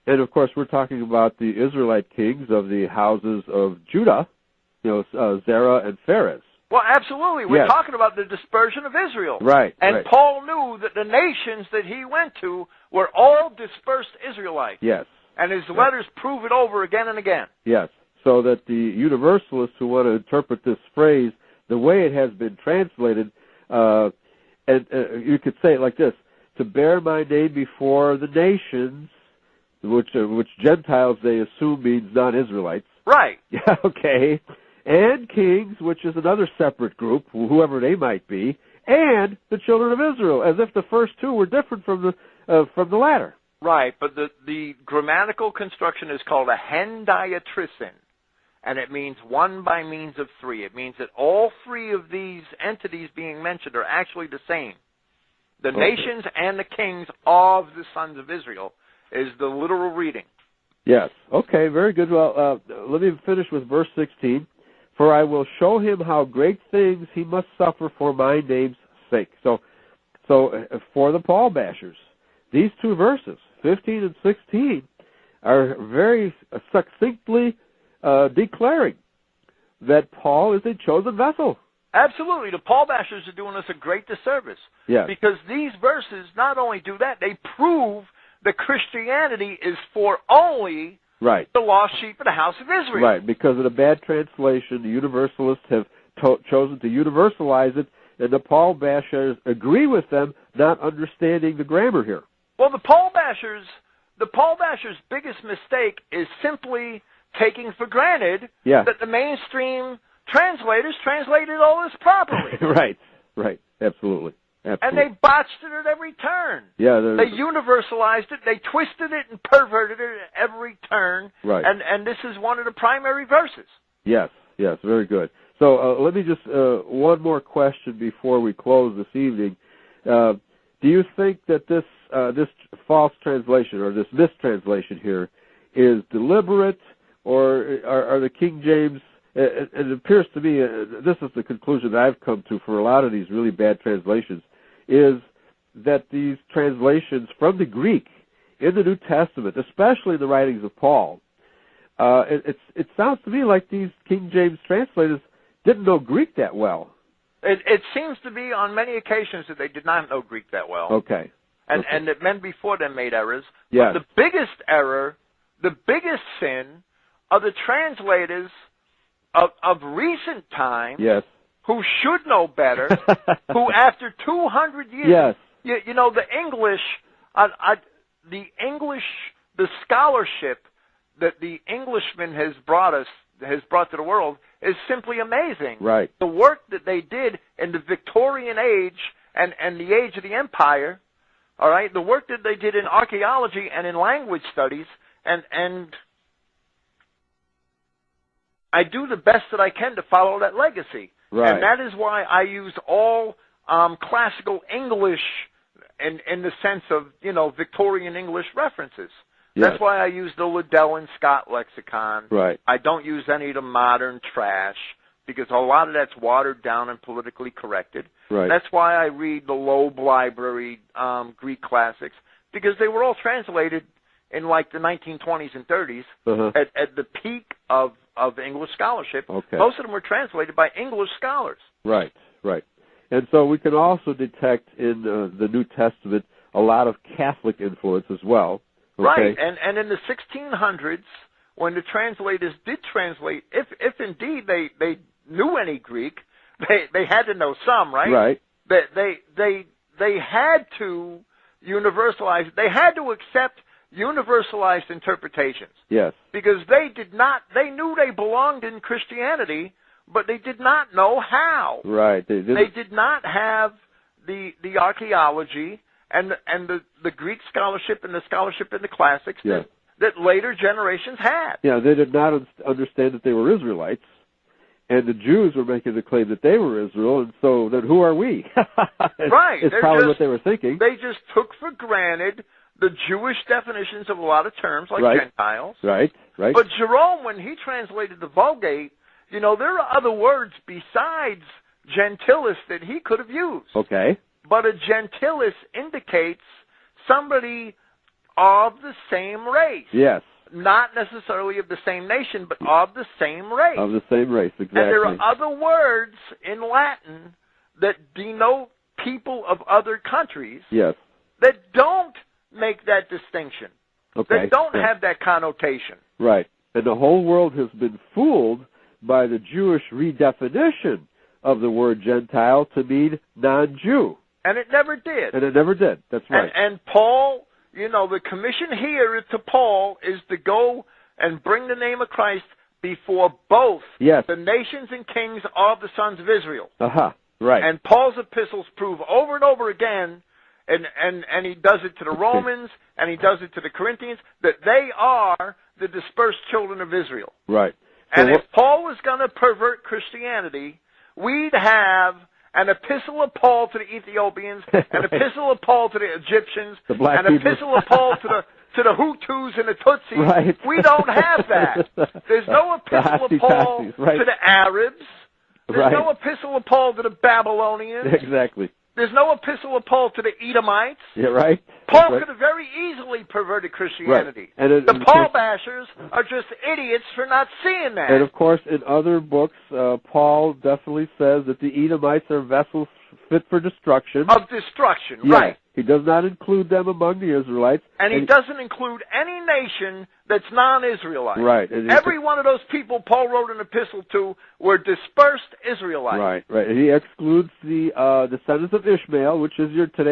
And, of course, we're talking about the Israelite kings of the houses of Judah, Zerah and Pharez. Well, absolutely. We're talking about the dispersion of Israel. Right. And Paul knew that the nations that he went to were all dispersed Israelites. Yes. And his letters prove it over again and again. Yes. So that the universalists who want to interpret this phrase the way it has been translated, and you could say it like this: to bear my name before the nations, which Gentiles they assume means non-Israelites. Right. Yeah. Okay. And kings, which is another separate group, whoever they might be, and the children of Israel, as if the first two were different from the latter. Right, but the grammatical construction is called a hendiatrisin, and it means one by means of three. It means that all three of these entities being mentioned are actually the same. The nations and the kings of the sons of Israel is the literal reading. Yes. Okay, very good. Well, let me finish with verse 16. For I will show him how great things he must suffer for my name's sake. So for the Paul bashers, these two verses, 15 and 16, are very succinctly declaring that Paul is a chosen vessel. Absolutely. The Paul bashers are doing us a great disservice. Yes. Because these verses not only do that, they prove that Christianity is for only the lost sheep of the house of Israel. Right, because of the bad translation, the Universalists have chosen to universalize it, and the Paul bashers agree with them, not understanding the grammar here. Well, the Paul bashers' biggest mistake is simply taking for granted that the mainstream translators translated all this properly. Right, absolutely. And they botched it at every turn. Yeah, they universalized it, they twisted it and perverted it at every turn. Right. And this is one of the primary verses. Yes, very good. So let me just, one more question before we close this evening. Do you think that this false translation or this mistranslation here is deliberate, or are the King James, it appears to me, this is the conclusion that I've come to for a lot of these really bad translations, is that these translations from the Greek in the New Testament, especially the writings of Paul, it sounds to me like these King James translators didn't know Greek that well. It seems to be on many occasions that they did not know Greek that well. Okay. And that men before them made errors. Yes. But the biggest error, the biggest sin, are the translators of recent times, who should know better, who after 200 years, you know, the English, the scholarship that the Englishman has brought to the world is simply amazing. Right. The work that they did in the Victorian age and the age of the Empire, all right, the work that they did in archaeology and in language studies, and I do the best that I can to follow that legacy. Right. And that is why I use all classical English in the sense of, you know, Victorian English references. Yes. That's why I use the Liddell and Scott lexicon. Right. I don't use any of the modern trash because a lot of that's watered down and politically corrected. Right. That's why I read the Loeb Library Greek classics, because they were all translated in like the 1920s and 30s at the peak of English scholarship. Okay. Most of them were translated by English scholars. Right. And so we can also detect in the New Testament a lot of Catholic influence as well. Okay? Right, and in the 1600s, when the translators did translate, if indeed they knew any Greek, they had to know some, right? Right. They had to universalize. They had to accept universalized interpretations. Yes. Because they knew they belonged in Christianity, but they did not know how. Right. They did not have the archaeology and the Greek scholarship and the scholarship in the classics that later generations had. Yeah, they did not understand that they were Israelites, and the Jews were making the claim that they were Israel, and so then who are we? Right. It's probably what they were thinking. They just took for granted the Jewish definitions of a lot of terms, like Gentiles. Right. But Jerome, when he translated the Vulgate, you know, there are other words besides gentilis that he could have used. Okay. But a gentilis indicates somebody of the same race. Yes. Not necessarily of the same nation, but of the same race. Of the same race, exactly. And there are other words in Latin that denote people of other countries yes. that don't make that distinction. Okay. That don't have that connotation. Right. And the whole world has been fooled by the Jewish redefinition of the word Gentile to mean non-Jew. And it never did. And it never did. That's right. And Paul, the commission here to Paul is to go and bring the name of Christ before both the nations and kings of the sons of Israel. Right. And Paul's epistles prove over and over again, and he does it to the Romans, and he does it to the Corinthians, that they are the dispersed children of Israel. Right. And if Paul was going to pervert Christianity, we'd have an epistle of Paul to the Ethiopians, an epistle of Paul to the Egyptians, an epistle of Paul to the Hutus and the Tutsis. Right. We don't have that. There's no epistle of Paul to the Arabs. There's no epistle of Paul to the Babylonians. Exactly. There's no epistle of Paul to the Edomites. Yeah, right. Paul could have very easily perverted Christianity. Right. And the Paul bashers are just idiots for not seeing that. And of course, in other books, Paul definitely says that the Edomites are vessels fit for destruction. Of destruction, right. He does not include them among the Israelites. And he doesn't include any nation that's non-Israelite. Right. Every one of those people Paul wrote an epistle to were dispersed Israelites. Right. And he excludes the descendants of Ishmael, which is your today